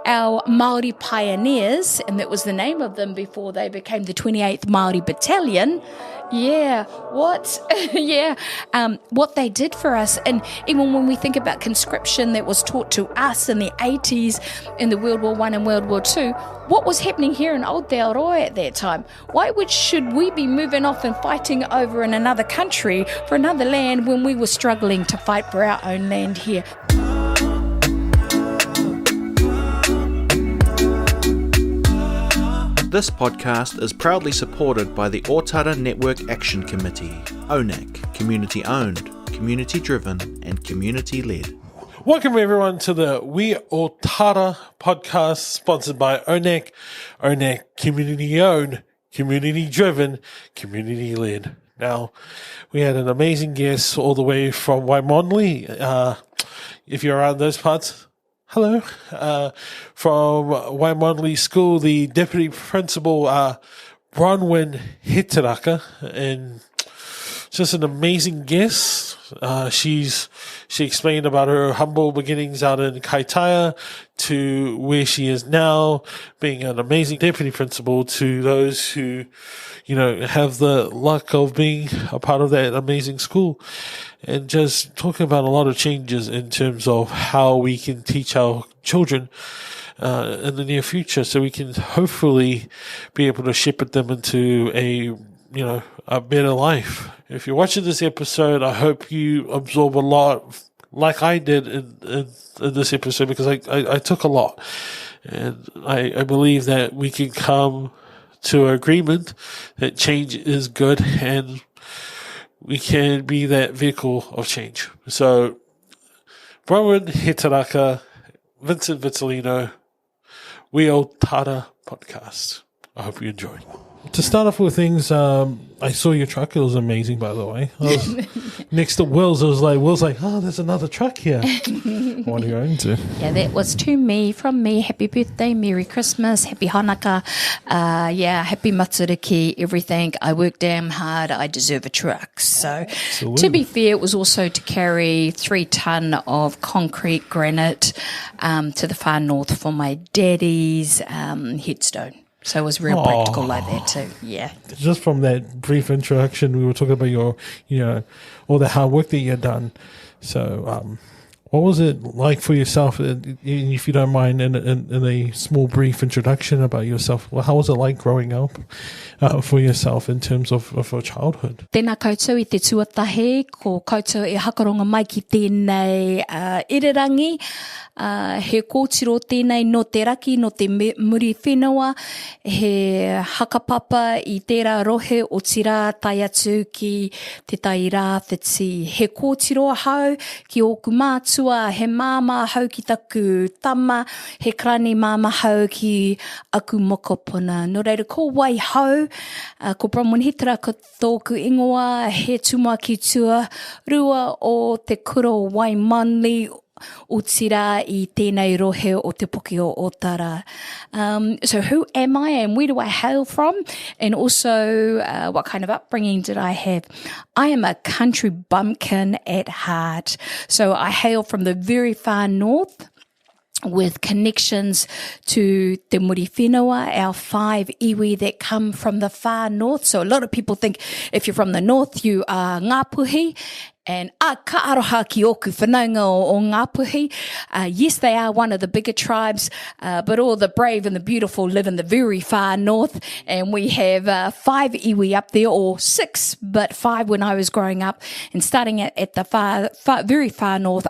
Our Māori pioneers, and that was the name of them before they became the 28th Māori Battalion. What they did for us. And even when we think about conscription that was taught to us in the 80s, in the World War I and World War II, what was happening here in Aotearoa at that time? Why should we be moving off and fighting over in another country for another land when we were struggling to fight for our own land here? This podcast is proudly supported by the Ōtara Network Action Committee, ŌNAC, community-owned, community-driven and community-led. Welcome everyone to the We Ōtara podcast, sponsored by ŌNAC. ŌNAC, community-owned, community-driven, community-led. Now, we had an amazing guest all the way from Waimonli. If you're around those parts, hello. From Waimonli School, the Deputy Principal, Bronwyn Hetaraka, and just an amazing guest. She explained about her humble beginnings out in Kaitaia to where she is now, being an amazing deputy principal to those who, have the luck of being a part of that amazing school, and just talking about a lot of changes in terms of how we can teach our children in the near future, so we can hopefully be able to shepherd them into a better life. If you're watching this episode, I hope you absorb a lot, like I did in this episode, because I took a lot. And I believe that we can come to an agreement that change is good and we can be that vehicle of change. So, Bronwyn Hetaraka, Vincent Vitalino, We Ōtara podcast. I hope you enjoy. To start off with things, I saw your truck. It was amazing, by the way. I was next to Will's. Will's like, oh, there's another truck here. What are you going to? Yeah, that was from me. Happy birthday, Merry Christmas, Happy Hanukkah. Happy Matariki, everything. I worked damn hard. I deserve a truck. So, absolutely. To be fair, it was also to carry 3 ton of concrete granite to the far north for my daddy's headstone. So it was real practical like that too, yeah. Just from that brief introduction, we were talking about your, all the hard work that you had done. So what was it like for yourself, if you don't mind, in a small brief introduction about yourself? Well, how was it like growing up for yourself in terms of your childhood? Tēnā koutou I te tuatahe, ko koutou e hakaronga mai ki tēnei irirangi. He kōtiro tēnei no te raki, no te muri whenua, he hakapapa I tērā rohe o tira tai atu ki te tai rāwhiti. He kōtiro hau ki oku mātua, he māma hau ki taku tama, he krani māma hau ki aku mokopuna. Nō reira, ko wai hau, ko Bronwyn Hetaraka tōku ingoa, he tumua ki tua, rua o te kuro Waimonli, o tira I tēnei rohe o te poki o Ōtara. So who am I and where do I hail from? And also what kind of upbringing did I have? I am a country bumpkin at heart. So I hail from the very far north, with connections to te muri whenua, our 5 iwi that come from the far north. So a lot of people think if you're from the north, you are Ngāpuhi. And ka aroha ki oku whanaunga o Ngāpuhi. Yes, they are one of the bigger tribes, but all the brave and the beautiful live in the very far north. And we have 5 iwi up there, or 6, but 5 when I was growing up. And starting at the very far north,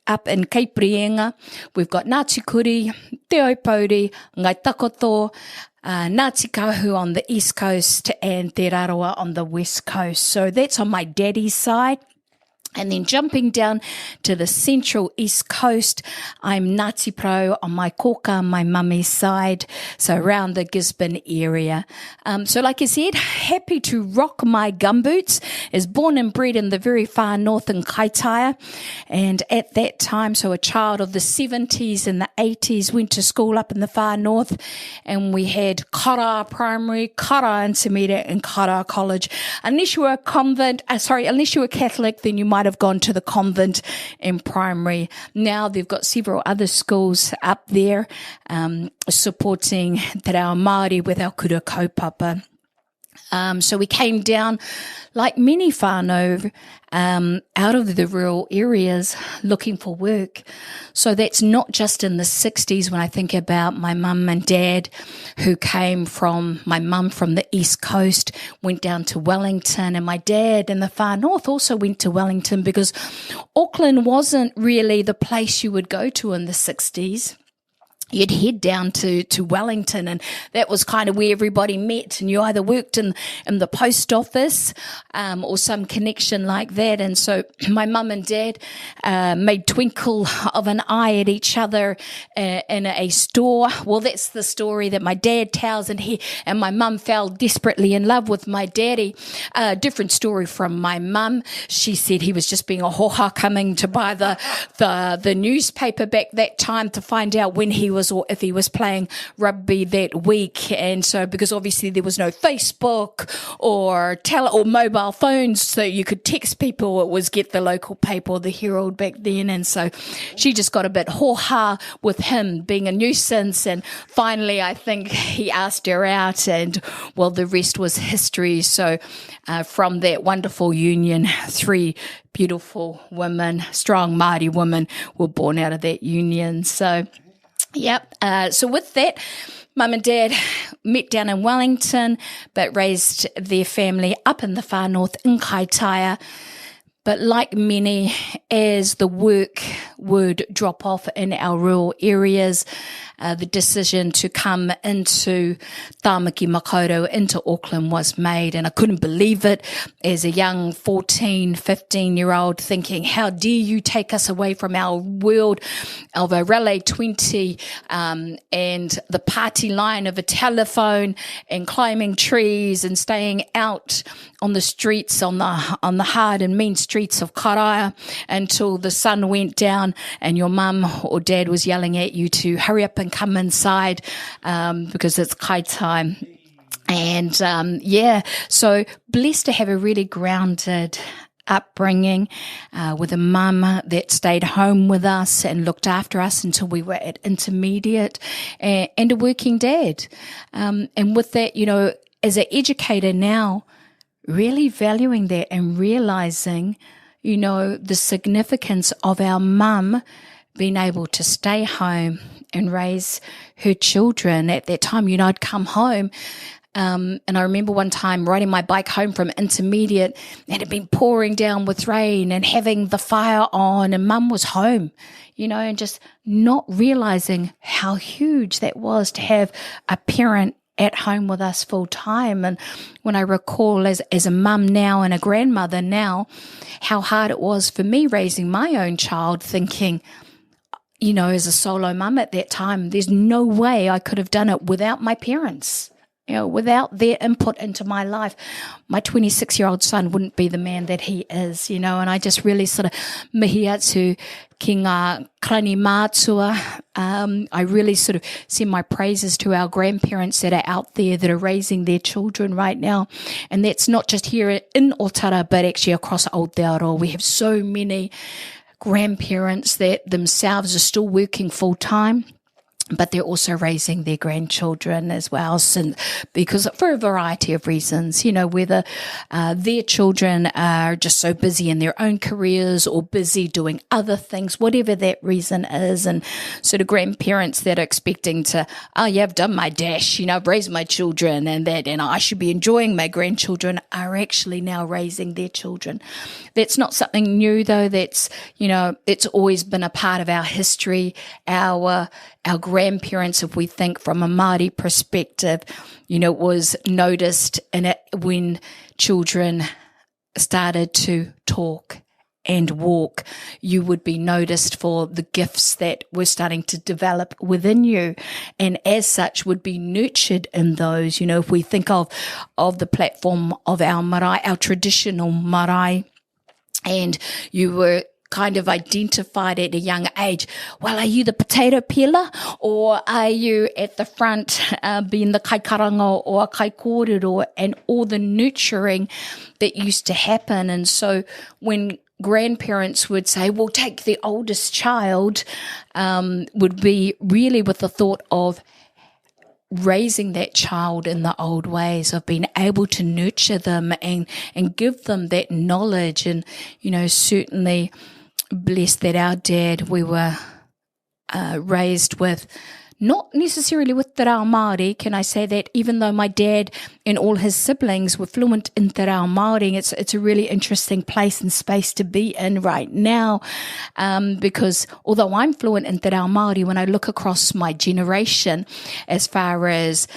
up in Kaitaia, we've got Ngāti Kuri, Te Aupōuri, Ngai Takoto, Ngāti Kahu on the east coast, and Te Raroa on the west coast. So that's on my daddy's side. And then jumping down to the central east coast, I'm Ngāti Pro on my koka, my mummy's side, so around the Gisborne area. So like I said, happy to rock my gumboots. Is born and bred in the very far north in Kaitaia. And at that time, so a child of the 70s and the 80s, went to school up in the far north. And we had Kara Primary, Kara Intermediate, and Kara College. Unless you were unless you were Catholic, then you might might have gone to the convent in primary. Now they've got several other schools up there supporting te reo Māori with our kura kaupapa. So we came down, like many whānau, out of the rural areas looking for work. So that's not just in the 60s when I think about my mum and dad who came from, my mum from the East Coast, went down to Wellington, and my dad in the far north also went to Wellington because Auckland wasn't really the place you would go to in the 60s. You'd head down to Wellington, and that was kind of where everybody met, and you either worked in the post office or some connection like that. And so my mum and dad made twinkle of an eye at each other in a store. Well, that's the story that my dad tells, and my mum fell desperately in love with my daddy. Different story from my mum. She said he was just being a hoha coming to buy the newspaper back that time to find out when he was or if he was playing rugby that week. And so, because obviously there was no Facebook or mobile phones, so you could text people, it was get the local paper or the Herald back then. And so she just got a bit hoha with him being a nuisance. And finally, I think he asked her out, and well, the rest was history. So from that wonderful union, 3 beautiful women, strong Māori women, were born out of that union. So yep. So with that, Mum and Dad met down in Wellington, but raised their family up in the far north in Kaitaia. But like many, as the work would drop off in our rural areas, the decision to come into Tāmaki Makaurau, into Auckland, was made. And I couldn't believe it as a young 14, 15-year-old, thinking, how dare you take us away from our world of a Raleigh 20 and the party line of a telephone and climbing trees and staying out on the streets, on the hard and mean streets of Kaitaia until the sun went down and your mum or dad was yelling at you to hurry up and come inside because it's kai time. And so blessed to have a really grounded upbringing with a mum that stayed home with us and looked after us until we were at intermediate, and a working dad. And with that, you know, as an educator now, really valuing that and realizing, you know, the significance of our mum being able to stay home and raise her children. At that time, you know, I'd come home and I remember one time riding my bike home from intermediate, and it had been pouring down with rain and having the fire on, and Mum was home, you know, and just not realizing how huge that was to have a parent at home with us full time. And when I recall as a mum now and a grandmother now, how hard it was for me raising my own child, thinking, you know, as a solo mum at that time, there's no way I could have done it without my parents, you know, without their input into my life. My 26-year-old son wouldn't be the man that he is, you know, and I just really sort of mihi atu ki ngā klani mātua. I really sort of send my praises to our grandparents that are out there that are raising their children right now. And that's not just here in Ōtara, but actually across Aotearoa. We have so many grandparents that themselves are still working full time, but they're also raising their grandchildren as well, because for a variety of reasons, you know, whether their children are just so busy in their own careers or busy doing other things, whatever that reason is. And sort of grandparents that are expecting to, oh yeah, I've done my dash, you know, I've raised my children and I should be enjoying my grandchildren, are actually now raising their children. That's not something new though. That's, you know, it's always been a part of our history, our grandparents, if we think from a Māori perspective, you know, was noticed in it when children started to talk and walk. You would be noticed for the gifts that were starting to develop within you, and as such would be nurtured in those. You know, if we think of the platform of our marae, our traditional marae, and you were kind of identified at a young age, well, are you the potato peeler, or are you at the front being the kaikaranga or kai kōrero, and all the nurturing that used to happen. And so when grandparents would say, well, take the oldest child, would be really with the thought of raising that child in the old ways, of being able to nurture them and give them that knowledge. And, certainly blessed that our dad, we were raised with, not necessarily with te reo Māori, can I say that, even though my dad and all his siblings were fluent in te reo Māori. It's a really interesting place and space to be in right now, because although I'm fluent in te reo Māori, when I look across my generation, as far as,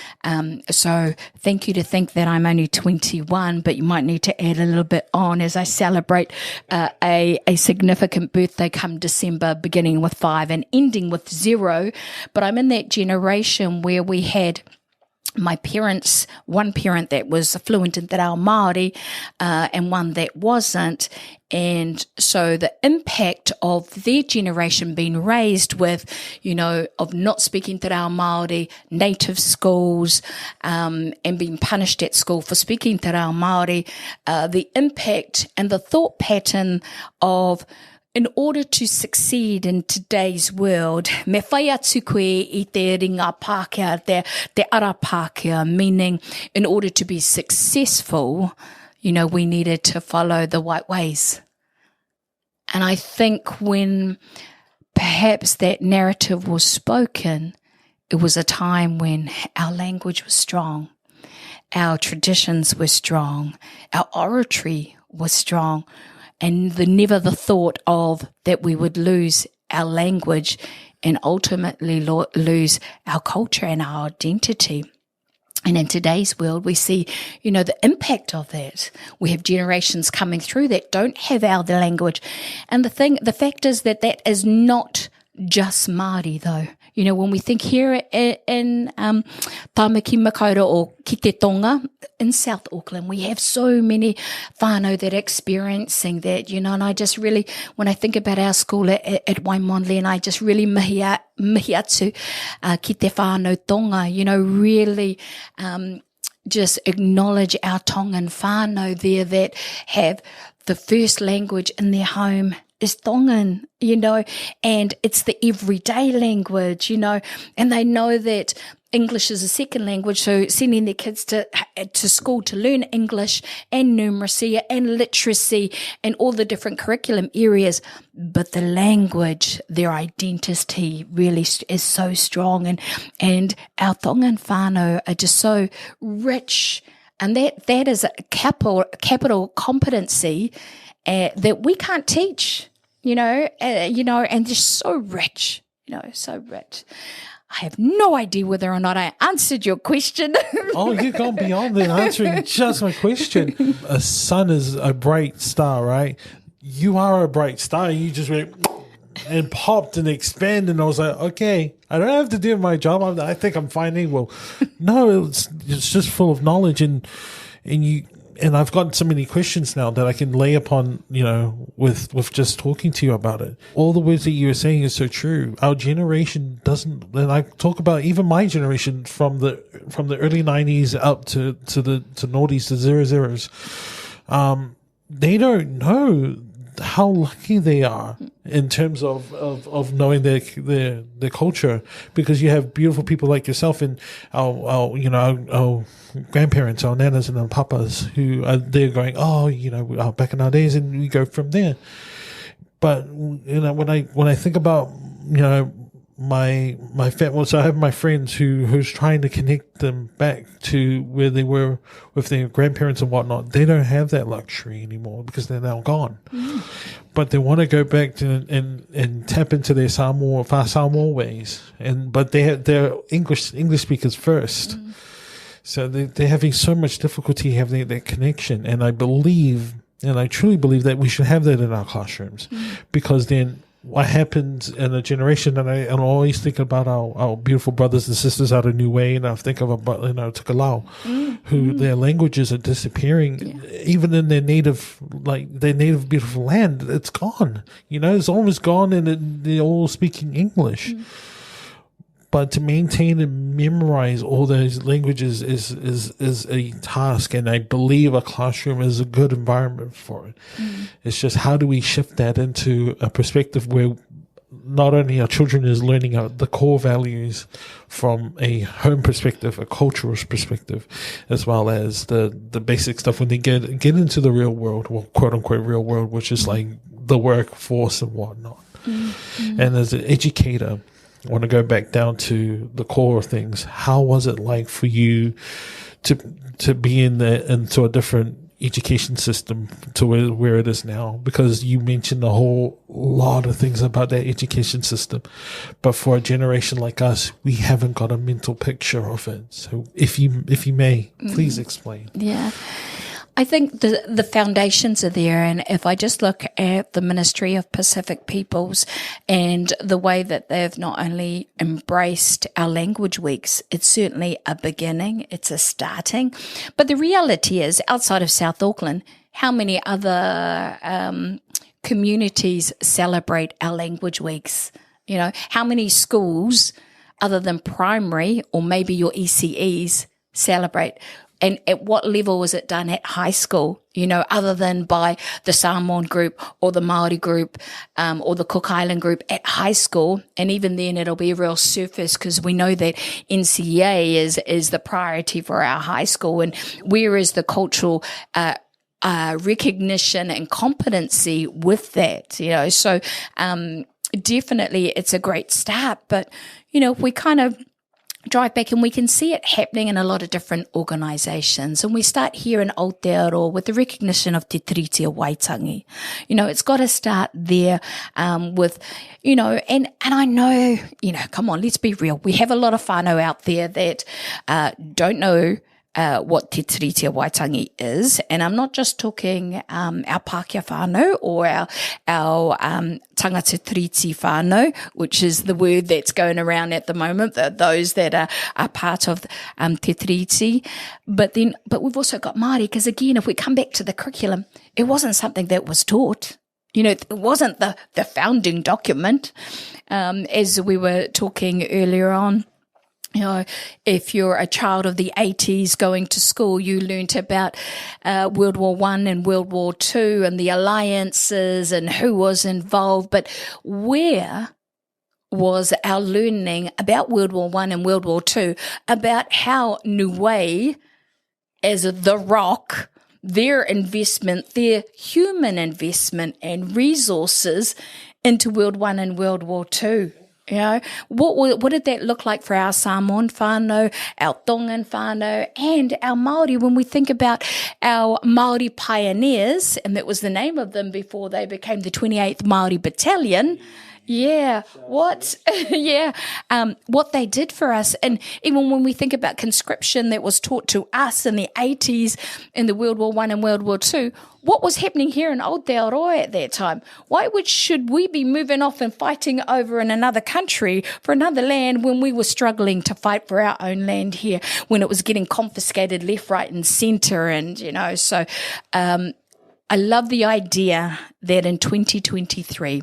so thank you to think that I'm only 21, but you might need to add a little bit on as I celebrate a significant birthday come December, beginning with 5 and ending with 0. But I'm in that generation where we had my parents, one parent that was fluent in te reo Māori, and one that wasn't. And so the impact of their generation being raised with, of not speaking te reo Māori, native schools, and being punished at school for speaking te reo Māori, the impact and the thought pattern of, in order to succeed in today's world, me whai atu koe I te ringa Pākehā, te ara Pākehā, meaning in order to be successful, we needed to follow the white ways. And I think when perhaps that narrative was spoken, it was a time when our language was strong, our traditions were strong, our oratory was strong, and never the thought of that we would lose our language and ultimately lose our culture and our identity. And in today's world, we see, the impact of that. We have generations coming through that don't have our language. And the fact is that is not just Māori, though. When we think here in Tāmaki Makaurau or Ki Te Tonga in South Auckland, we have so many whānau that are experiencing that, and I just really, when I think about our school at Waimonley, and I just really mihi atu ki te whānau Tonga, really just acknowledge our Tongan whānau there that have the first language in their home is Tongan, and it's the everyday language, and they know that English is a second language, so sending their kids to school to learn English and numeracy and literacy and all the different curriculum areas, but the language, their identity really is so strong, and our Tongan whānau are just so rich, and that is a capital competency that we can't teach, and just so rich, so rich. I have no idea whether or not I answered your question. Oh, you've gone beyond than answering just my question. A sun is a bright star, right? You are a bright star. You just went and popped and expanded, and I was like, okay, I don't have to do my job. I think I'm fine. Well, no, it's just full of knowledge, and I've got so many questions now that I can lay upon, with just talking to you about it. All the words that you were saying is so true. Our generation doesn't, and I talk about even my generation from the early 90s up to the noughties, the 00s. They don't know how lucky they are in terms of knowing their culture, because you have beautiful people like yourself and our grandparents, our nanas and our papas who are there going, back in our days, and we go from there. But when I think about my family, so I have my friends who's trying to connect them back to where they were with their grandparents and whatnot. They don't have that luxury anymore because they're now gone. But they want to go back to and tap into their Samoa ways, but they're English speakers first. So they're having so much difficulty having that connection, and I truly believe that we should have that in our classrooms, because then what happens in a generation, and I always think about our beautiful brothers and sisters out of Niue, and I think of Tukalau, who their languages are disappearing, even in their native beautiful land. It's gone. It's almost gone, and they're all speaking English. But to maintain and memorize all those languages is a task, and I believe a classroom is a good environment for it. It's just, how do we shift that into a perspective where not only our children is learning the core values from a home perspective, a cultural perspective, as well as the basic stuff when they get into the real world, well, quote unquote real world, which is like the workforce and whatnot. And as an educator, I want to go back down to the core of things. How was it like for you to be into a different education system to where it is now? Because you mentioned a whole lot of things about that education system, but for a generation like us, we haven't got a mental picture of it. So if you may, please explain. Yeah. I think the foundations are there, and if I just look at the Ministry of Pacific Peoples and the way that they've not only embraced our language weeks, it's certainly a beginning, it's a starting, but the reality is, outside of South Auckland, how many other communities celebrate our language weeks? You know, how many schools other than primary or maybe your ECEs celebrate? And at what level is it done at high school, you know, other than by the Samoan group or the Māori group or the Cook Island group at high school? And even then it'll be a real surface, because we know that NCEA is the priority for our high school. And where is the cultural recognition and competency with that, you know? So definitely it's a great start. But, you know, we kind of drive back and we can see it happening in a lot of different organisations. And we start here in Aotearoa with the recognition of Te Tiriti o Waitangi. You know, it's got to start there with, you know, and I know, you know, come on, let's be real. We have a lot of whānau out there that don't know what Te Tiriti o Waitangi is. And I'm not just talking our Pākehā whānau or our tangata tiriti whānau, which is the word that's going around at the moment, those that are part of Te Tiriti. But we've also got Māori, because again, if we come back to the curriculum, it wasn't something that was taught. You know, it wasn't the founding document, as we were talking earlier on. You know, if you're a child of the 80s going to school, you learnt about World War I and World War II and the alliances and who was involved. But where was our learning about World War I and World War II, about how Niue, as the Rock, their investment, their human investment and resources into World War I and World War II? You know, what did that look like for our Samoan whānau, our Tongan whānau, and our Māori when we think about our Māori pioneers, and that was the name of them before they became the 28th Māori Battalion. Yeah, what they did for us. And even when we think about conscription that was taught to us in the 80s in the World War I and World War II, what was happening here in Aotearoa at that time? Why should we be moving off and fighting over in another country for another land when we were struggling to fight for our own land here, when it was getting confiscated left, right and centre? And, you know, so I love the idea that in 2023,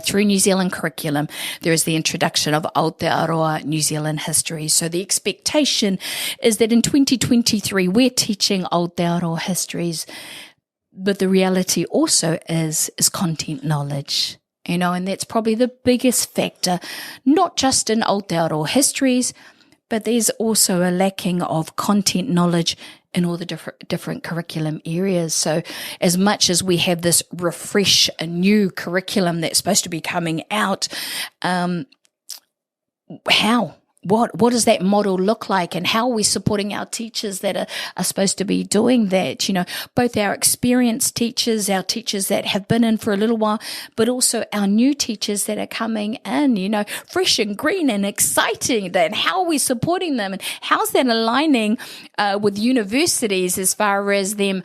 through New Zealand curriculum, there is the introduction of Aotearoa New Zealand history. So the expectation is that in 2023, we're teaching Aotearoa histories, but the reality also is content knowledge, you know, and that's probably the biggest factor, not just in Aotearoa histories, but there's also a lacking of content knowledge in all the different curriculum areas. So as much as we have this refresh, a new curriculum that's supposed to be coming out, what does that model look like, and how are we supporting our teachers that are supposed to be doing that? You know, both our experienced teachers, our teachers that have been in for a little while, but also our new teachers that are coming in, you know, fresh and green and exciting. Then how are we supporting them, and how's that aligning with universities as far as them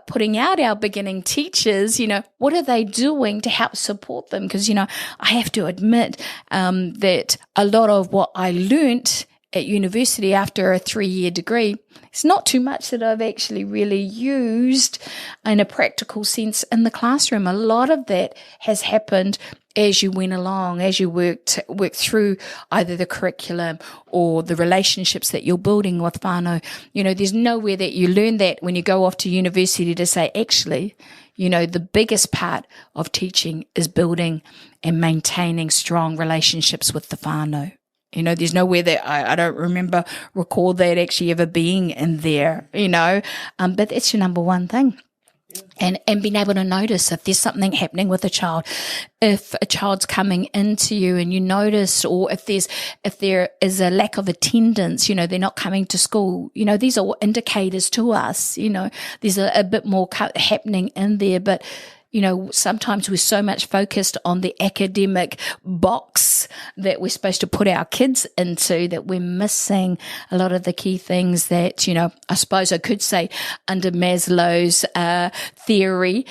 putting out our beginning teachers? You know, what are they doing to help support them? Because, you know, I have to admit that a lot of what I learnt at university after a 3-year degree, it's not too much that I've actually really used in a practical sense in the classroom. A lot of that has happened as you went along, as you worked through either the curriculum or the relationships that you're building with whānau. There's nowhere that you learn that when you go off to university to say, actually, the biggest part of teaching is building and maintaining strong relationships with the whānau. There's nowhere that I don't recall that actually ever being in there, but that's your number one thing. And being able to notice if there's something happening with a child, if a child's coming into you and you notice, or if there is a lack of attendance, they're not coming to school, these are indicators to us, there's a bit more happening in there, but sometimes we're so much focused on the academic box that we're supposed to put our kids into that we're missing a lot of the key things that, I suppose I could say under Maslow's theory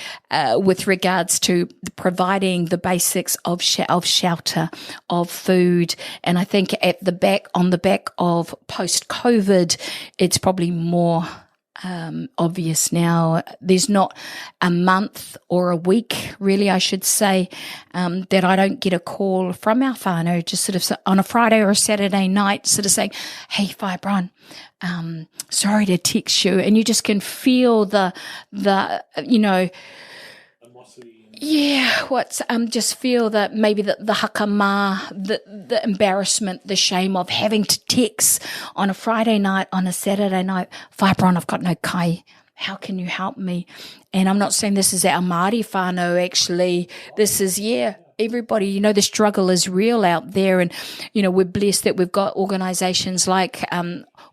with regards to providing the basics of shelter, of food. And I think on the back of post-COVID, it's probably more obvious now. There's not a month or a week, really, I should say, that I don't get a call from our whānau just sort of on a Friday or a Saturday night sort of saying, hey, Bron, sorry to text you. And you just can feel the just feel that maybe the hakama, the embarrassment, the shame of having to text on a Friday night, on a Saturday night, Bron, I've got no kai. How can you help me? And I'm not saying this is our Māori whānau, actually. This is, everybody, the struggle is real out there. And, we're blessed that we've got organisations like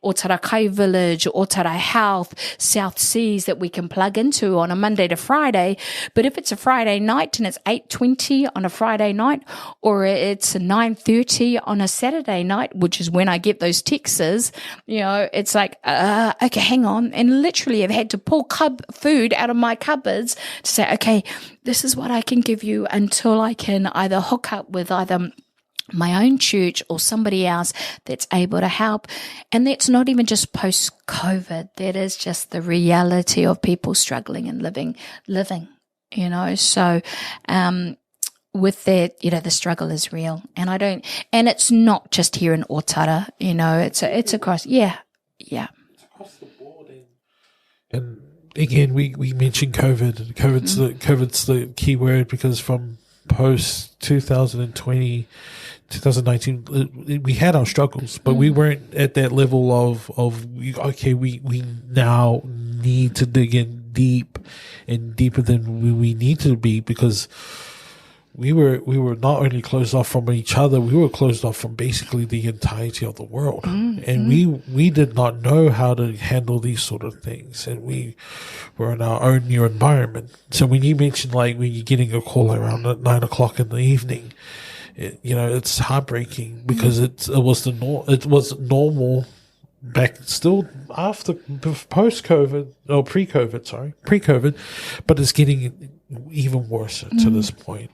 Ōtara Kai Village, Ōtara Health, South Seas that we can plug into on a Monday to Friday. But if it's a Friday night and it's 8:20 on a Friday night, or it's 9:30 on a Saturday night, which is when I get those texts, it's like, okay, hang on. And literally I've had to pull food out of my cupboards to say, okay, this is what I can give you until I can either hook up with either my own church or somebody else that's able to help. And that's not even just post-COVID. That is just the reality of people struggling and living, So, with that, the struggle is real. And it's not just here in Ōtara, it's across, It's across the board. And again, we mentioned COVID. COVID's the key word, because from post 2019, we had our struggles, but we weren't at that level of okay, we now need to dig in deep and deeper than we need to be, because we were not only closed off from each other, we were closed off from basically the entirety of the world. And we did not know how to handle these sort of things, and we were in our own new environment. So when you mentioned, like, when you're getting a call around at 9 o'clock in the evening, it's heartbreaking, because it was normal back, still after, post-COVID, or pre-COVID, but it's getting even worse to this point.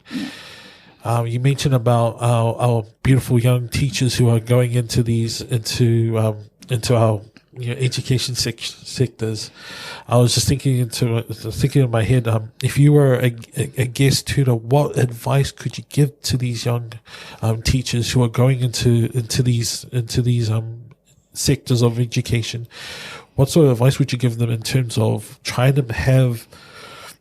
You mentioned about our beautiful young teachers who are going into our education sectors. I was just thinking in my head, if you were a guest tutor, what advice could you give to these young teachers who are going into these sectors of education? What sort of advice would you give them in terms of trying to have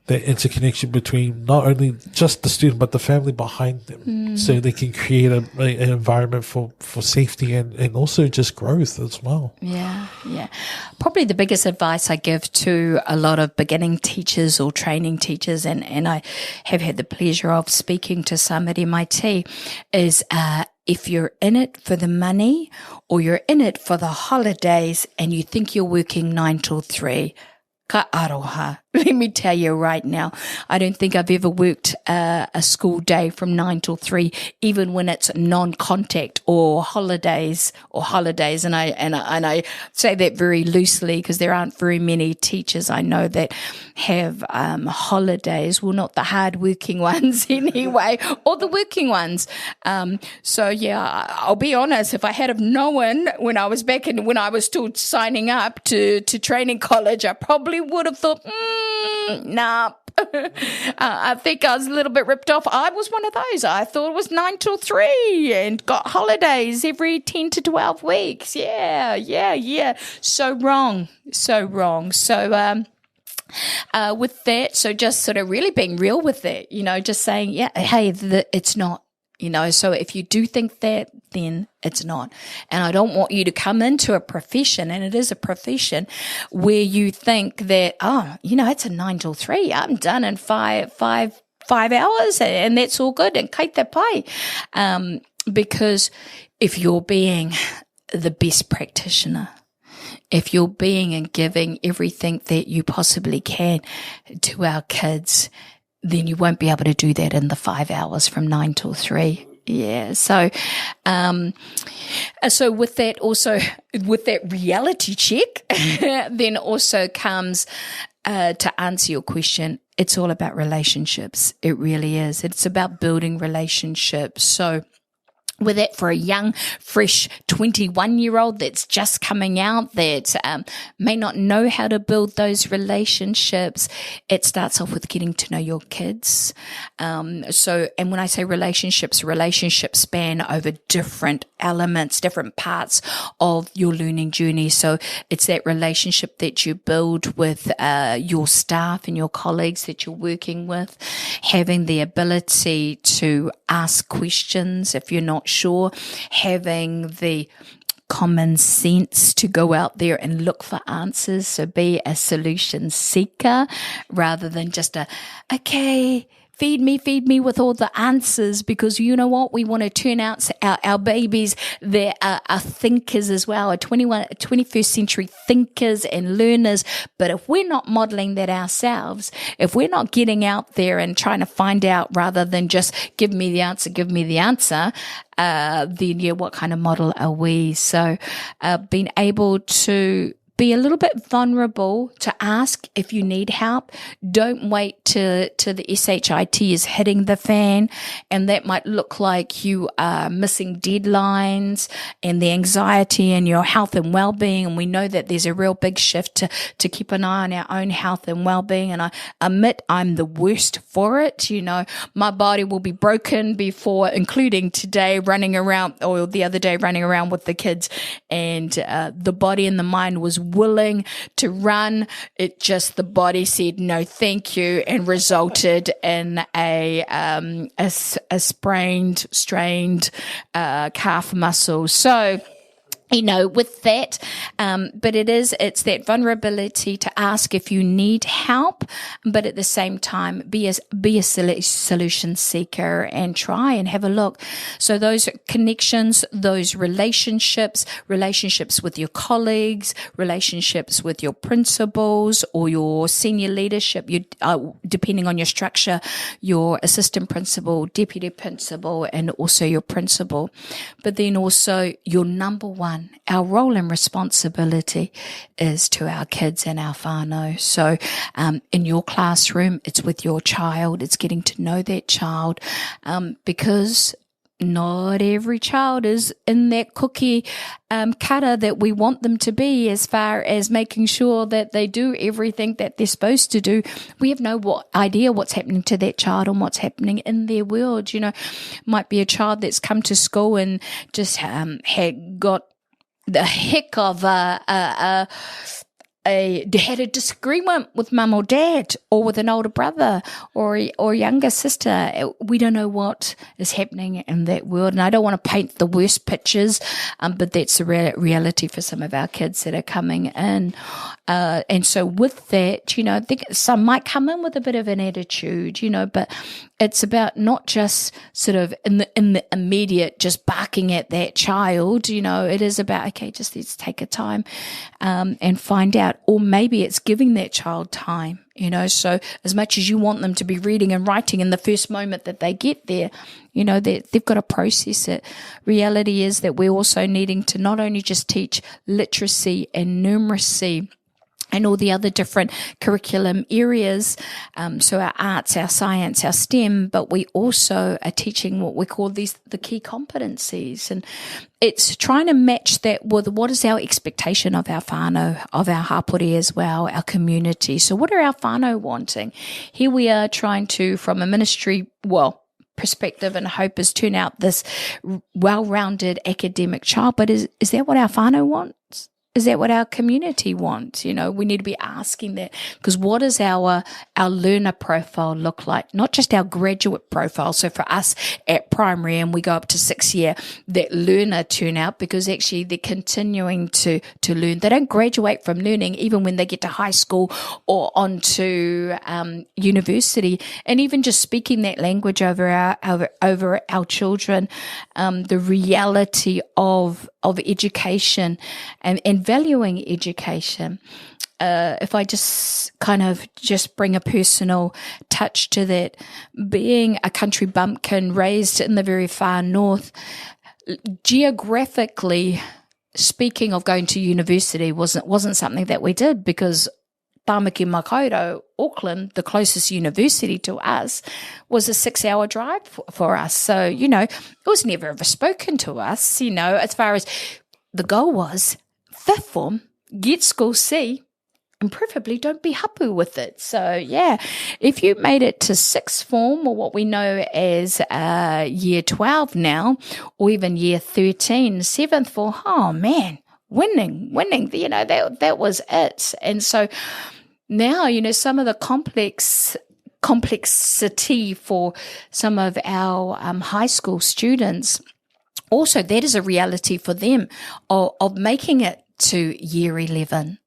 that interconnection between not only just the student but the family behind them, so they can create an environment for safety and also just growth as well? Yeah. Probably the biggest advice I give to a lot of beginning teachers or training teachers, and I have had the pleasure of speaking to some at MIT, is if you're in it for the money or you're in it for the holidays and you think you're working 9 till 3, ka aroha. Let me tell you right now, I don't think I've ever worked a school day from 9 till 3, even when it's non-contact or holidays. And I say that very loosely because there aren't very many teachers I know that have holidays. Well, not the hard-working ones anyway, or the working ones. So yeah, I'll be honest. If I had have known when I was still signing up to training college, I probably would have thought, nah. I think I was a little bit ripped off. I was one of those. I thought it was 9 till 3 and got holidays every 10 to 12 weeks. Yeah. So wrong. So with that, so just sort of really being real with it, just saying, yeah, hey, it's not. So if you do think that, then it's not. And I don't want you to come into a profession, and it is a profession, where you think that, it's a 9 till 3. I'm done in five hours, and that's all good, and kaitaia pai. Because if you're being the best practitioner, if you're being and giving everything that you possibly can to our kids, then you won't be able to do that in the 5 hours from 9 till 3. Yeah. So with that also, with that reality check, then also comes, to answer your question, it's all about relationships. It really is. It's about building relationships. So with that, for a young, fresh 21-year-old that's just coming out, that may not know how to build those relationships, it starts off with getting to know your kids. And when I say relationships span over different elements, different parts of your learning journey. So it's that relationship that you build with your staff and your colleagues that you're working with, having the ability to ask questions if you're not sure, having the common sense to go out there and look for answers. So be a solution seeker rather than just feed me with all the answers, because you know what? We want to turn out our babies that are thinkers as well, 21st century thinkers and learners. But if we're not modeling that ourselves, if we're not getting out there and trying to find out rather than just give me the answer, then yeah, what kind of model are we? So being able to be a little bit vulnerable to ask if you need help. Don't wait till the SHIT is hitting the fan, and that might look like you are missing deadlines and the anxiety and your health and well-being. And we know that there's a real big shift to keep an eye on our own health and well-being. And I admit I'm the worst for it. My body will be broken before, including today, the other day running around with the kids, and the body and the mind was willing to run. It just, the body said no thank you, and resulted in a strained calf muscle. So with that, but it's that vulnerability to ask if you need help, but at the same time, be a solution seeker and try and have a look. So those connections, those relationships with your colleagues, relationships with your principals or your senior leadership, depending on your structure, your assistant principal, deputy principal, and also your principal. But then also your number one, our role and responsibility is to our kids and our whānau. So in your classroom, it's with your child. It's getting to know that child, because not every child is in that cookie cutter that we want them to be, as far as making sure that they do everything that they're supposed to do. We have no idea what's happening to that child and what's happening in their world. Might be a child that's come to school and just had got the heck of had a disagreement with mum or dad, or with an older brother or younger sister. We don't know what is happening in that world, and I don't want to paint the worst pictures, but that's the reality for some of our kids that are coming in. And so with that, I think some might come in with a bit of an attitude, but it's about not just sort of in the immediate just barking at that child. It is about, okay, just let's take a time and find out about, or maybe it's giving that child time, so as much as you want them to be reading and writing in the first moment that they get there, they've got to process it. Reality is that we're also needing to not only just teach literacy and numeracy and all the other different curriculum areas, so our arts, our science, our STEM, but we also are teaching what we call the key competencies. And it's trying to match that with what is our expectation of our whānau, of our hapori as well, our community. So what are our whānau wanting? Here we are trying to, from a ministry, perspective and hope is turn out this well-rounded academic child, but is that what our whānau wants? Is that what our community wants? We need to be asking that, because what does our learner profile look like? Not just our graduate profile. So for us at primary, and we go up to 6 year, that learner turnout, because actually they're continuing to learn. They don't graduate from learning even when they get to high school or onto university. And even just speaking that language over our children, the reality of education and valuing education. If I just bring a personal touch to that, being a country bumpkin raised in the very far north, geographically speaking of going to university wasn't something that we did, because Tāmaki Makaurau, Auckland, the closest university to us, was a 6-hour drive for us. So, it was never ever spoken to us, as far as the goal was 5th form, get school C, and preferably don't be hapu with it. So, if you made it to 6th form, or what we know as year 12 now, or even year 13, 7th form, oh man, winning, that was it. And so now, some of the complexity for some of our high school students, also that is a reality for them of making it to year 11.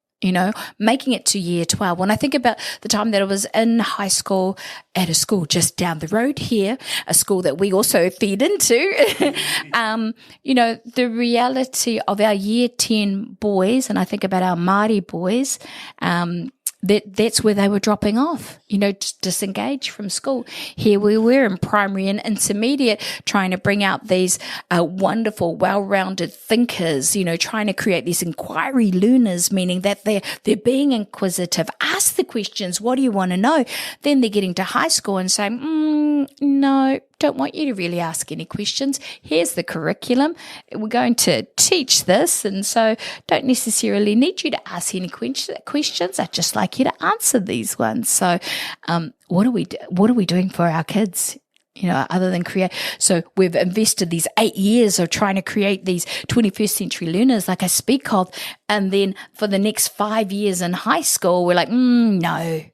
Making it to year 12. When I think about the time that I was in high school at a school just down the road here, a school that we also feed into, the reality of our year 10 boys, and I think about our Māori boys, that's where they were dropping off, disengaged from school. Here we were in primary and intermediate trying to bring out these wonderful, well-rounded thinkers, trying to create these inquiry learners, meaning that they're being inquisitive, ask the questions, what do you want to know? Then they're getting to high school and saying, no, don't want you to really ask any questions. Here's the curriculum. We're going to teach this, and so don't necessarily need you to ask any questions. I'd just like you to answer these ones. So what are we doing for our kids? Other than create. So we've invested these 8 years of trying to create these 21st century learners like I speak of. And then for the next 5 years in high school, we're like, no.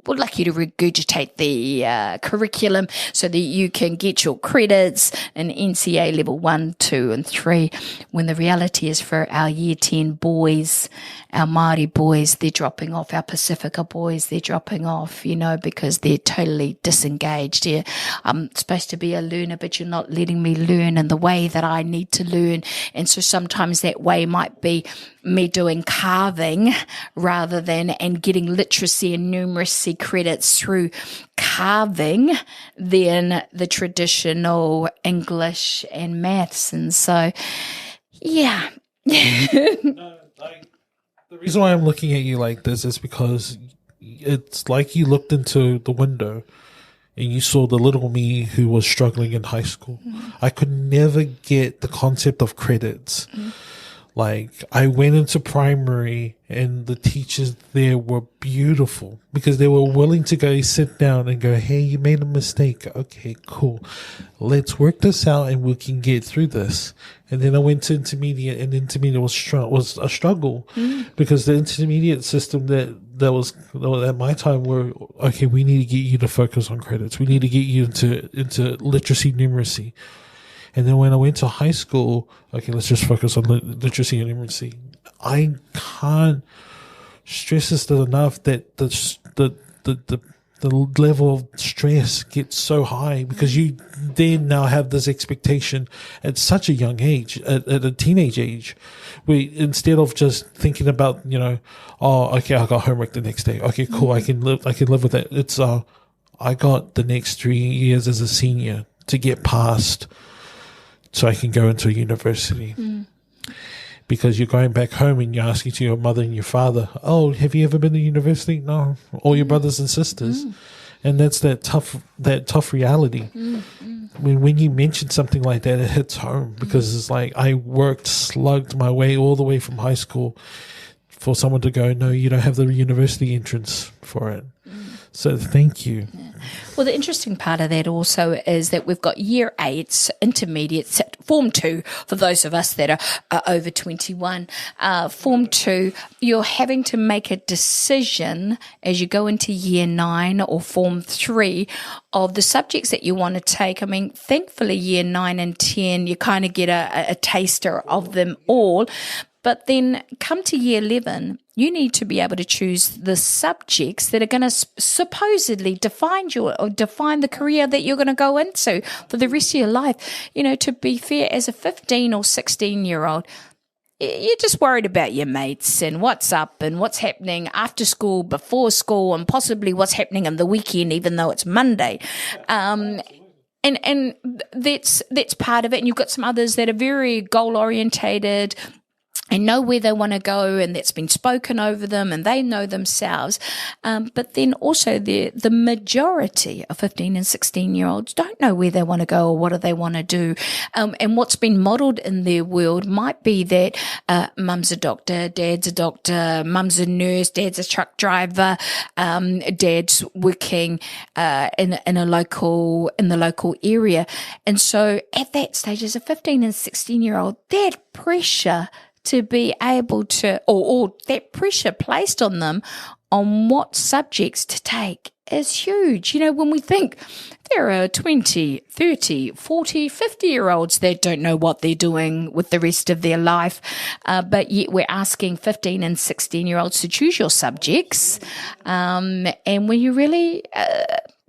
Would like you to regurgitate the curriculum so that you can get your credits in NCA level 1, 2, and 3, when the reality is for our year 10 boys, our Māori boys, they're dropping off. Our Pacifica boys, they're dropping off, because they're totally disengaged. Yeah, I'm supposed to be a learner, but you're not letting me learn in the way that I need to learn. And so sometimes that way might be me doing carving and getting literacy and numeracy credits through carving than the traditional English and maths. And so, yeah. The reason why I'm looking at you like this is because it's like you looked into the window and you saw the little me who was struggling in high school. I could never get the concept of credits. Like, I went into primary and the teachers there were beautiful because they were willing to go sit down and go, hey, you made a mistake. Okay, cool. Let's work this out and we can get through this. And then I went to intermediate, and intermediate was a struggle because the intermediate system that was at my time were, okay, we need to get you to focus on credits. We need to get you into literacy, numeracy. And then when I went to high school, okay, let's just focus on literacy and numeracy. I can't stress this enough that the the level of stress gets so high because you then now have this expectation at such a young age, at a teenage age, where instead of just thinking about, oh, okay, I got homework the next day. Okay, cool. I can live with that. It's, I got the next 3 years as a senior to get past so I can go into a university. Because you're going back home and you're asking to your mother and your father, oh, have you ever been to university? No. All your brothers and sisters. And that's that tough reality. When you mention something like that, it hits home because it's like I slugged my way all the way from high school for someone to go, no, you don't have the university entrance for it. So thank you. Well, the interesting part of that also is that we've got year 8s, intermediates, Form 2, for those of us that are over 21. Form 2, you're having to make a decision as you go into year 9 or Form 3 of the subjects that you want to take. I mean, thankfully, year 9 and 10, you kind of get a taster of them all. But then come to year 11, you need to be able to choose the subjects that are going to supposedly define the career that you're going to go into for the rest of your life. To be fair, as a 15 or 16-year-old, you're just worried about your mates and what's up and what's happening after school, before school, and possibly what's happening on the weekend, even though it's Monday. And that's part of it. And you've got some others that are very goal-orientated and know where they want to go, and that's been spoken over them, and they know themselves. But then also the majority of 15 and 16-year-olds don't know where they want to go or what do they want to do. And what's been modelled in their world might be that mum's a doctor, dad's a doctor, mum's a nurse, dad's a truck driver, dad's working in the local area. And so at that stage, as a 15 and 16-year-old, that pressure to be able to, or that pressure placed on them on what subjects to take is huge. When we think there are 20, 30, 40, 50-year-olds that don't know what they're doing with the rest of their life, but yet we're asking 15 and 16-year-olds to choose your subjects, and when you really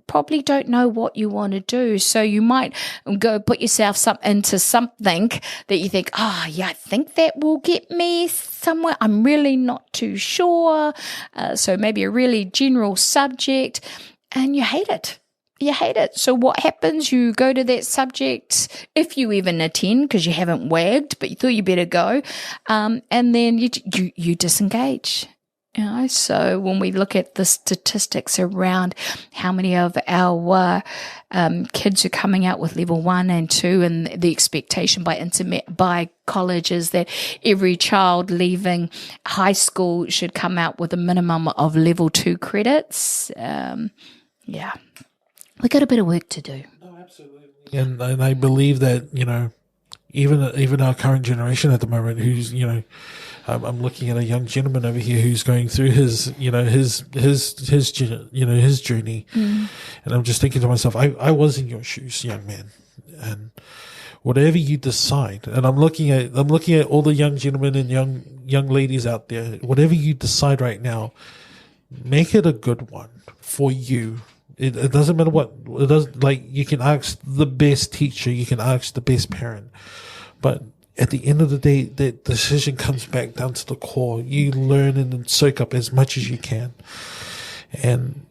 probably don't know what you want to do. So you might go put yourself into something that you think, I think that will get me somewhere. I'm really not too sure. So maybe a really general subject, and you hate it. So what happens? You go to that subject, if you even attend, because you haven't wagged, but you thought you better go, and then you disengage. So when we look at the statistics around how many of our kids are coming out with level 1 and 2, and the expectation by college is that every child leaving high school should come out with a minimum of level 2 credits. We got a bit of work to do. No, absolutely. And I believe that, even our current generation at the moment, who's, I'm looking at a young gentleman over here who's going through his journey, and I'm just thinking to myself, I was in your shoes, young man, and whatever you decide, and I'm looking at all the young gentlemen and young ladies out there. Whatever you decide right now, make it a good one for you. It doesn't matter what it does. Like, you can ask the best teacher, you can ask the best parent, but at the end of the day, that decision comes back down to the core. You learn and soak up as much as you can. And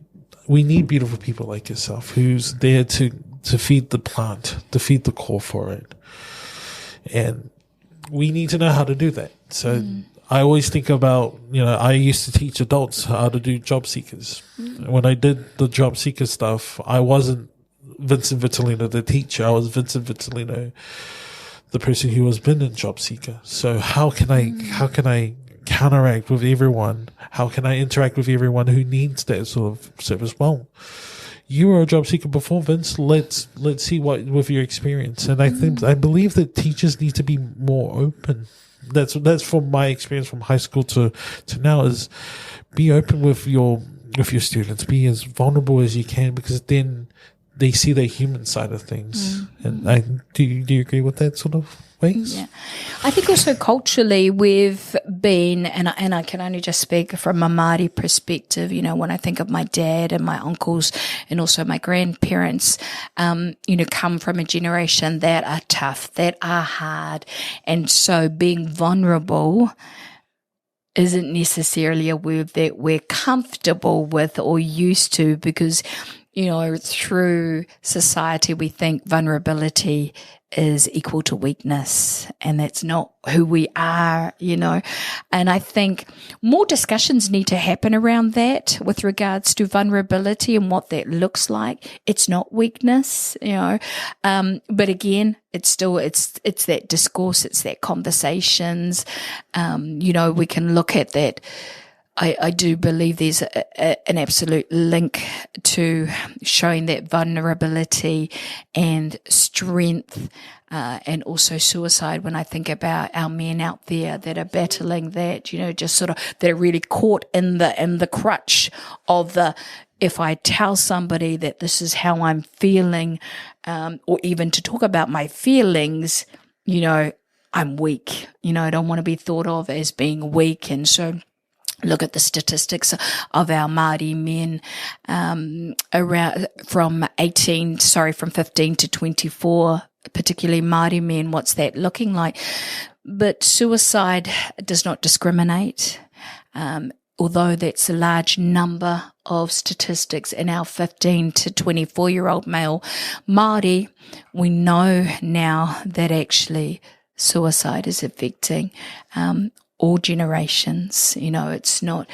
we need beautiful people like yourself who's there to feed the plant, to feed the core for it. And we need to know how to do that. So I always think about, I used to teach adults how to do job seekers. When I did the job seeker stuff, I wasn't Vincent Vitellino, the teacher. I was Vincent Vitellino, the person who has been in job seeker. So how can I counteract with everyone? How can I interact with everyone who needs that sort of service? Well, you were a job seeker before, Vince. Let's see what with your experience. And I believe that teachers need to be more open. That's from my experience from high school to now, is be open with your students. Be as vulnerable as you can, because then they see the human side of things. And do you agree with that sort of? please? Yeah. I think also culturally we've been, and I can only just speak from a Māori perspective, you know, when I think of my dad and my uncles and also my grandparents, you know, come from a generation that are tough, that are hard. And so being vulnerable isn't necessarily a word that we're comfortable with or used to, because, you know, through society we think vulnerability is equal to weakness, and that's not who we are, you know. And I think more discussions need to happen around that with regards to vulnerability and what that looks like. It's not weakness, you know, but again, it's still, it's that discourse, it's that conversations. You know, we can look at that. I do believe there's an absolute link to showing that vulnerability and strength, and also suicide. When I think about our men out there that are battling that, you know, just sort of, that are really caught in the crutch of the, if I tell somebody that this is how I'm feeling, or even to talk about my feelings, you know, I'm weak. You know, I don't want to be thought of as being weak. And so look at the statistics of our Māori men, around from 15 to 24, particularly Māori men. What's that looking like? But suicide does not discriminate. Although that's a large number of statistics in our 15 to 24-year-old male Māori, we know now that actually suicide is affecting all generations. You know, it's not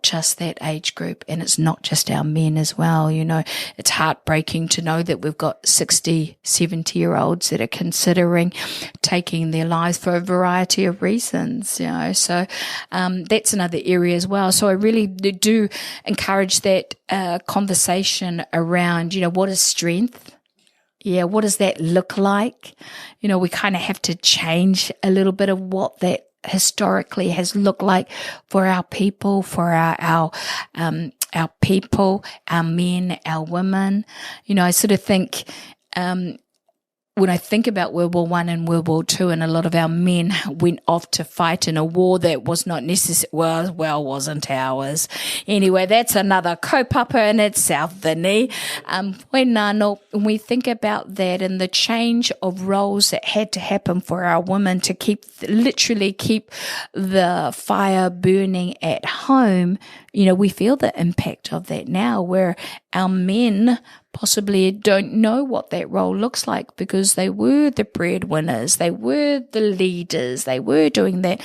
just that age group, and it's not just our men as well. You know, it's heartbreaking to know that we've got 60, 70-year-olds that are considering taking their lives for a variety of reasons, you know. So that's another area as well. So I really do encourage that conversation around, you know, what is strength? Yeah, what does that look like? You know, we kind of have to change a little bit of what that historically has looked like for our people, for our people, our men, our women. You know, I sort of think, when I think about World War I and World War II, and a lot of our men went off to fight in a war that was not necessary, well, wasn't ours. Anyway, that's another kaupapa in itself, when we think about that and the change of roles that had to happen for our women to literally keep the fire burning at home, you know, we feel the impact of that now, where our men possibly don't know what that role looks like, because they were the breadwinners, they were the leaders, they were doing that.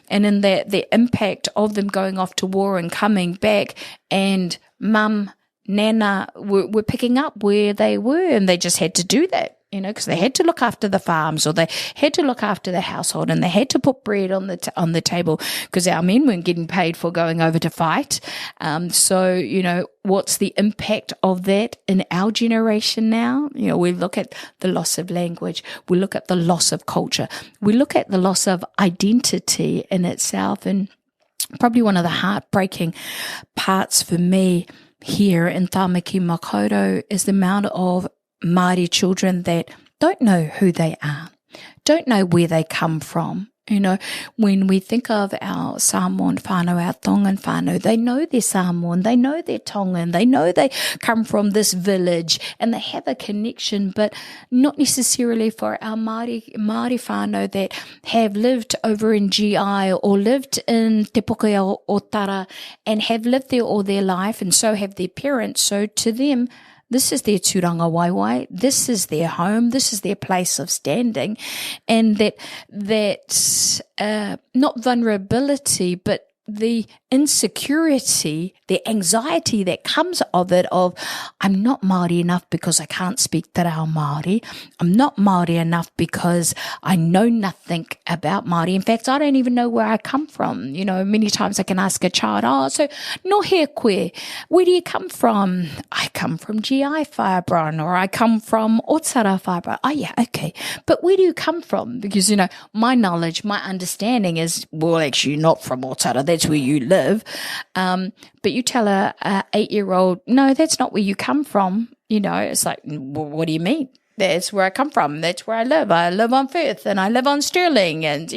And in that, the impact of them going off to war and coming back, and mum, nana were picking up where they were, and they just had to do that. You know, because they had to look after the farms, or they had to look after the household, and they had to put bread on the table, because our men weren't getting paid for going over to fight. So, you know, what's the impact of that in our generation now? You know, we look at the loss of language, we look at the loss of culture, we look at the loss of identity in itself. And probably one of the heartbreaking parts for me here in Tāmaki Makaurau is the amount of Māori children that don't know who they are, don't know where they come from. You know, when we think of our Samoan whānau, our Tongan whānau, they know they're Samoan, they know they're Tongan, they know they come from this village, and they have a connection, but not necessarily for our Māori whānau that have lived over in GI or lived in Te Pukea Ōtara and have lived there all their life, and so have their parents. So to them, this is their tūranga waiwai. This is their home. This is their place of standing. And that's not vulnerability, but the insecurity, the anxiety that comes of it, of I'm not Māori enough because I can't speak te reo Māori. I'm not Māori enough because I know nothing about Māori. In fact, I don't even know where I come from. You know, many times I can ask a child, so no he koe, where do you come from? I come from GI Whaebron, or I come from Ōtara Whaebron. Oh yeah, okay. But where do you come from? Because, you know, my knowledge, my understanding is, well, actually not from Ōtara, that's where you live. But you tell a 8-year-old, no, that's not where you come from. You know, it's like, well, what do you mean? That's where I come from. That's where I live. I live on Firth and I live on Stirling, and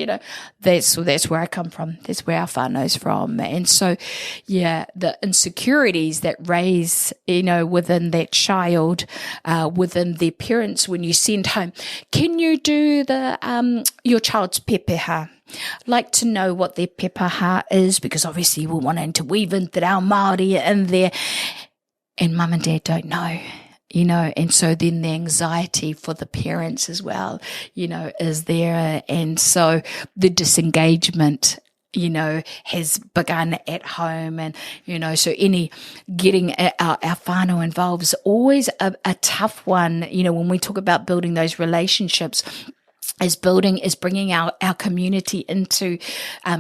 that's where I come from. That's where our whānau's from. And so, the insecurities that raise, within that child, within their parents when you send home. Can you do your child's pepeha? Like to know what their pepeha is, because obviously we're wanting to weave in te reo Māori in there, and mum and dad don't know. And so then the anxiety for the parents as well, is there. And so the disengagement, has begun at home. And, so any getting our whānau involved is always a tough one, when we talk about building those relationships. Is bringing our community into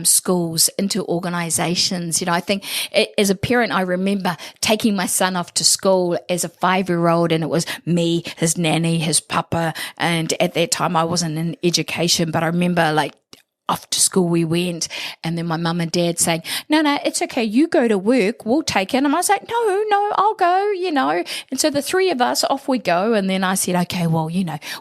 schools, into organisations. I think as a parent, I remember taking my son off to school as a 5-year-old, and it was me, his nanny, his papa, and at that time I wasn't in education, but I remember off to school we went, and then my mum and dad saying, no, it's okay, you go to work, we'll take it. And I was like, no, I'll go, And so the three of us, off we go. And then I said, okay, well,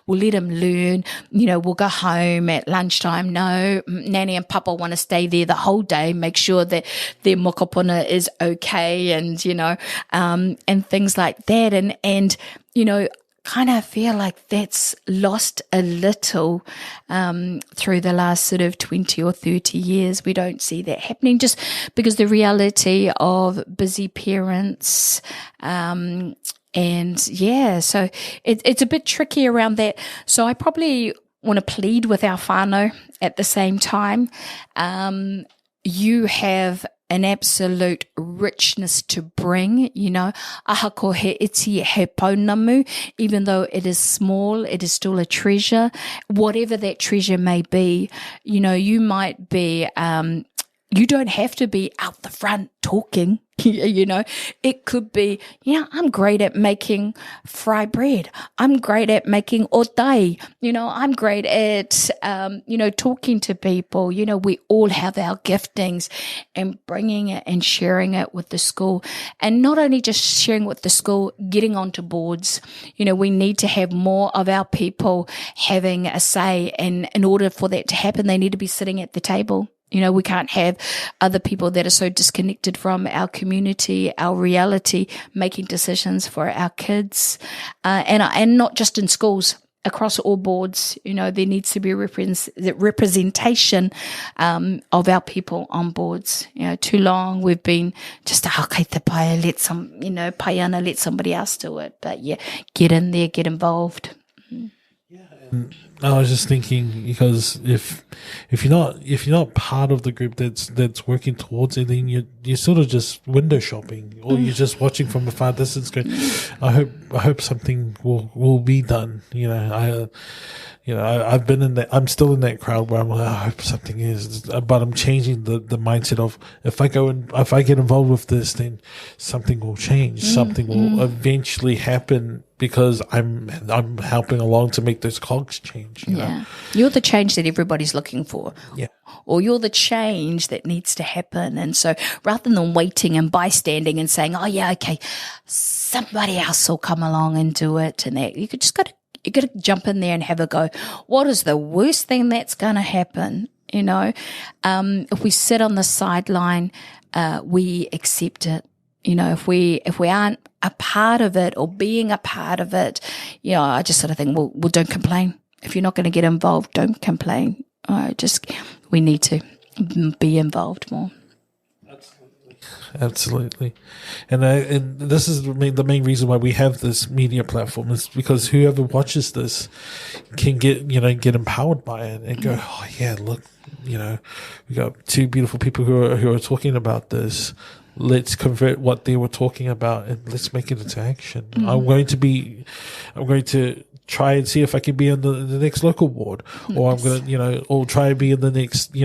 we'll let him learn, we'll go home at lunchtime. No, Nanny and Papa want to stay there the whole day, make sure that their mokopuna is okay, and things like that. And kind of feel like that's lost a little through the last sort of 20 or 30 years. We don't see that happening just because the reality of busy parents. So it's a bit tricky around that. So I probably want to plead with our whānau at the same time. You have an absolute richness to bring, aha ko he iti he pounamu, even though it is small, it is still a treasure, whatever that treasure may be. You might be, you don't have to be out the front talking, it could be, I'm great at making fry bread. I'm great at making otai. I'm great at, talking to people. We all have our giftings, and bringing it and sharing it with the school. And not only just sharing with the school, getting onto boards. We need to have more of our people having a say. And in order for that to happen, they need to be sitting at the table. We can't have other people that are so disconnected from our community, our reality, making decisions for our kids, and not just in schools, across all boards. There needs to be representation of our people on boards. Too long we've been just Kaitaia, let paiana, let somebody else do it. But get in there, get involved. I was just thinking, because if you're not part of the group that's working towards it, then you're sort of just window shopping, or you're just watching from a far distance. Going, I hope something will be done. I've been in that. I'm still in that crowd where I'm like, I hope something is, but I'm changing the mindset of if I get involved with this, then something will change. Something will eventually happen, because I'm helping along to make those cogs change. You know? You're the change that everybody's looking for. Yeah. Or you're the change that needs to happen. And so rather than waiting and bystanding and saying, oh yeah, okay, somebody else will come along and do it, and that, you got to jump in there and have a go. What is the worst thing that's going to happen? If we sit on the sideline, we accept it. If we aren't a part of it or being a part of it, I just sort of think, well, don't complain. If you're not going to get involved, don't complain. We need to be involved more. Absolutely. And this is the main reason why we have this media platform, is because whoever watches this can get empowered by it and go, oh yeah, look, we got two beautiful people who are talking about this. Let's convert what they were talking about and let's make it into action. I'm going to try and see if I can be in the next local board, or I'm going to, or try and be in the next,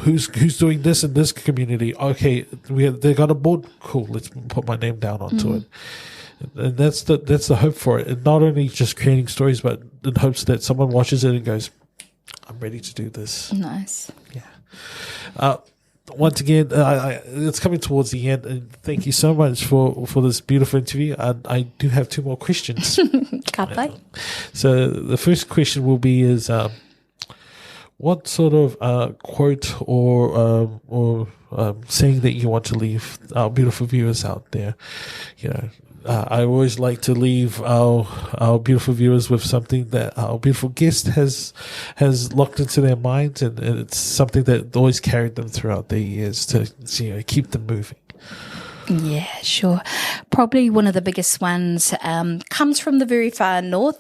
who's doing this in this community. Okay, they got a board. Cool. Let's put my name down onto it. And that's the hope for it. And not only just creating stories, but in hopes that someone watches it and goes, I'm ready to do this. Nice. Yeah. once again, it's coming towards the end, and thank you so much for this beautiful interview. I do have 2 more questions. Ka pai. So the first question will be is, what sort of quote or saying that you want to leave our beautiful viewers out there? You know, I always like to leave our beautiful viewers with something that our beautiful guest has locked into their minds, and it's something that always carried them throughout their years to keep them moving. Yeah, sure. Probably one of the biggest ones comes from the very far north.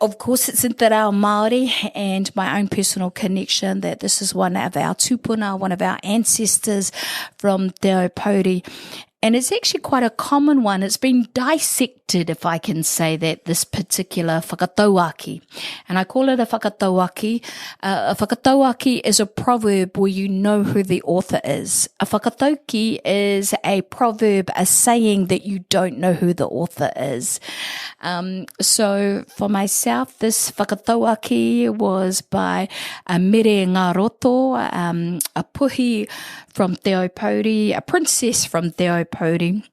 Of course, it's in Te Reo Māori, and my own personal connection that this is one of our tupuna, one of our ancestors from Te Aupōuri. And it's actually quite a common one. It's been dissected, if I can say that, this particular whakatauaki. And I call it a whakatauaki. A whakatauaki is a proverb where you know who the author is. A whakatauki is a proverb, a saying that you don't know who the author is. So for myself, this whakatauaki was by Mere Ngā Roto, a puhi from Te Aupōuri, a princess from Te Aupōuri,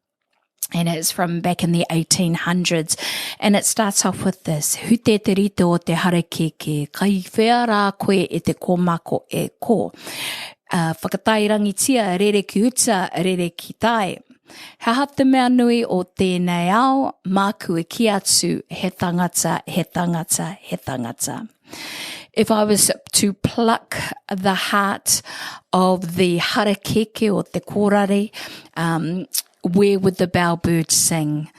and it's from back in the 1800s. And it starts off with this: Hu te te rite o te harakeke, kai whea rā koe e te kōmako e ko. Whakatairangitia, rere ki uta, rere ki tai. Haha te mea nui o tēnei ao, māku e ki atu, he tangata, he tangata, he tangata. If I was to pluck the heart of the harakeke or te kōrare, where would the bowbird sing?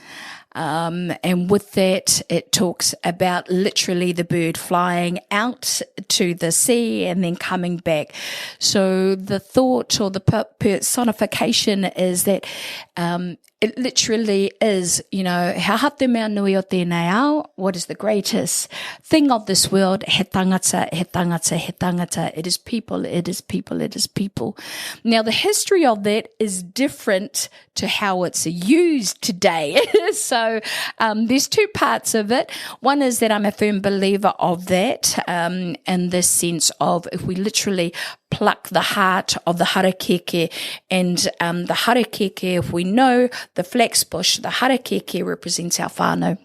And with that, it talks about literally the bird flying out to the sea and then coming back. So the thought or the personification is that it literally is, he te mea nui o tēnei ao, what is the greatest thing of this world? He tangata, he tangata, he tangata. It is people, it is people, it is people. Now, the history of that is different to how it's used today. So there's 2 parts of it. One is that I'm a firm believer of that, in the sense of if we literally pluck the heart of the harakeke, and the harakeke, if we know the flax bush, the harakeke represents our whānau.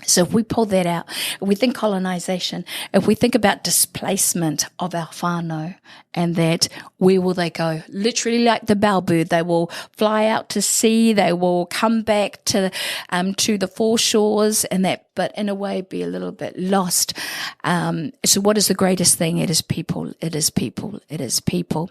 So if we pull that out, if we think colonisation, if we think about displacement of our whānau, and that where will they go? Literally like the bellbird, they will fly out to sea, they will come back to the foreshores, and that, but in a way be a little bit lost. So what is the greatest thing? It is people, it is people, it is people.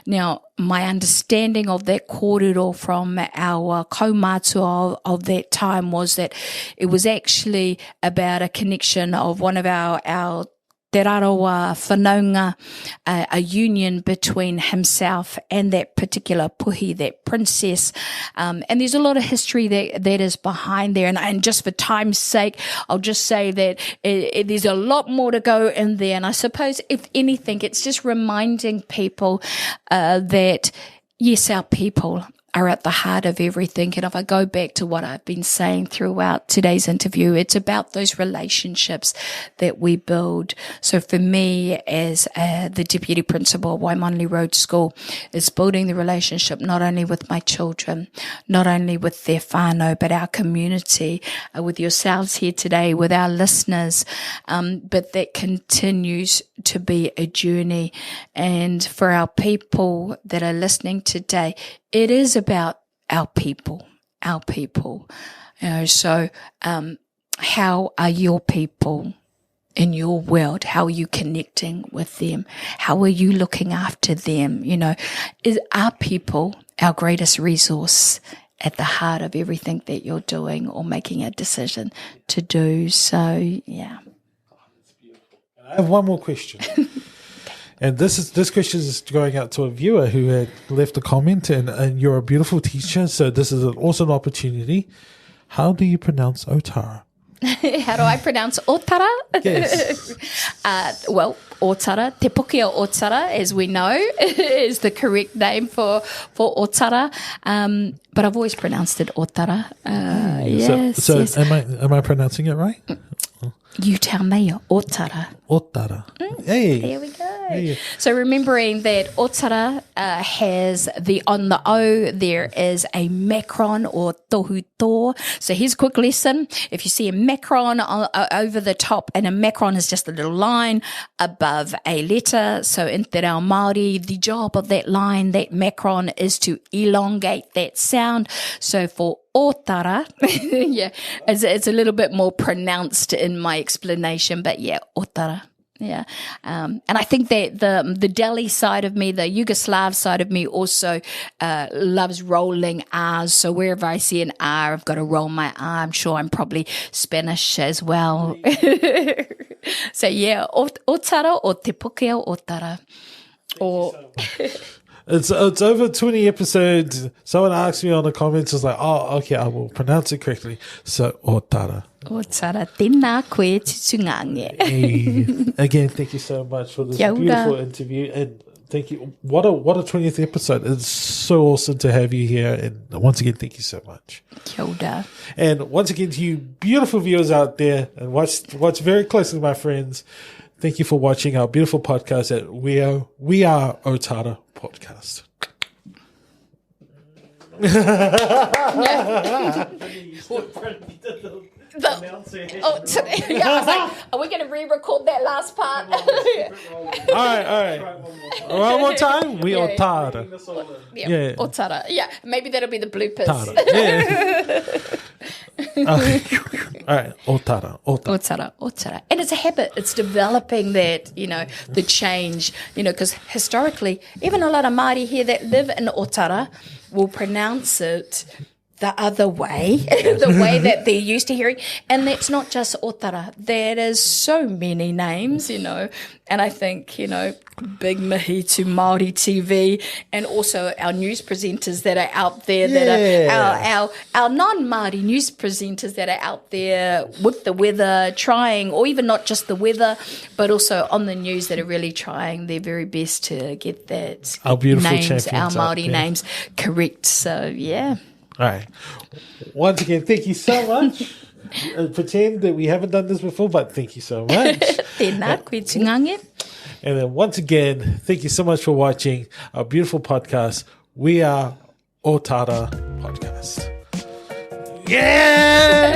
Now, my understanding of that kōrero from our kaumātua of that time was that it was actually about a connection of one of our te raroa whanaunga, a union between himself and that particular puhi, that princess. And there's a lot of history that is behind there. And just for time's sake, I'll just say that there's a lot more to go in there. And I suppose, if anything, it's just reminding people that, yes, our people are at the heart of everything. And if I go back to what I've been saying throughout today's interview, it's about those relationships that we build. So for me, as the deputy principal of Waimanali Road School, it's building the relationship not only with my children, not only with their whānau, but our community, with yourselves here today, with our listeners, but that continues to be a journey. And for our people that are listening today, it is about our people, our people. So how are your people in your world? How are you connecting with them? How are you looking after them? Is our people our greatest resource at the heart of everything that you're doing or making a decision to do? So, yeah. I have one more question. And this question is going out to a viewer who had left a comment, and you're a beautiful teacher, so this is also an opportunity. How do you pronounce Ōtara? How do I pronounce Ōtara? Yes. Well, Ōtara, Te Puke o Ōtara, as we know, is the correct name for Ōtara. But I've always pronounced it Ōtara. Yes. So yes. am I pronouncing it right? You tell me, Ōtara. Ōtara. Hey. There we go. Hey. So remembering that Ōtara has on the O, there is a macron or tohu tō. So here's a quick lesson. If you see a macron over the top, and a macron is just a little line above a letter. So in Te Reo Māori, the job of that line, that macron, is to elongate that sound. So for Ōtara, yeah, it's a little bit more pronounced in my explanation, but yeah, Ōtara. Yeah. And I think that the Delhi side of me, the Yugoslav side of me also loves rolling R's. So wherever I see an R, I've got to roll my R. I'm sure I'm probably Spanish as well. So yeah, Ōtara or Te Pokea Ōtara. Or It's over 20 episodes. Someone asked me on the comments, it's like, oh, okay, I will pronounce it correctly. So, Ōtara. Ōtara, tēnā koe tutungange. Hey. Again, thank you so much for this beautiful interview. And thank you. What a 20th episode. It's so awesome to have you here. And once again, thank you so much. Kia ora. And once again, to you beautiful viewers out there, and watch very closely, my friends. Thank you for watching our beautiful podcast at We Are Ōtara Podcast. I was like, are we going to re-record that last part? All right. One more time. We Ōtara. Yeah, Ōtara. Yeah, maybe that'll be the bloopers. Okay. All right, Ōtara. And it's a habit. It's developing that, the change, because historically, even a lot of Māori here that live in Ōtara will pronounce it the other way, the way that they're used to hearing. And that's not just Ōtara. There is so many names, and I think, big mihi to Māori TV, and also our news presenters that are out there, that are our non-Māori news presenters that are out there with the weather, trying, or even not just the weather, but also on the news, that are really trying their very best to get that our beautiful names, champions, our Māori names correct. So, yeah. All right. Once again, thank you so much. Pretend that we haven't done this before, but thank you so much. Tēnā koe tungange. And then once again, thank you so much for watching our beautiful podcast. We Are Ōtara Podcast. Yeah!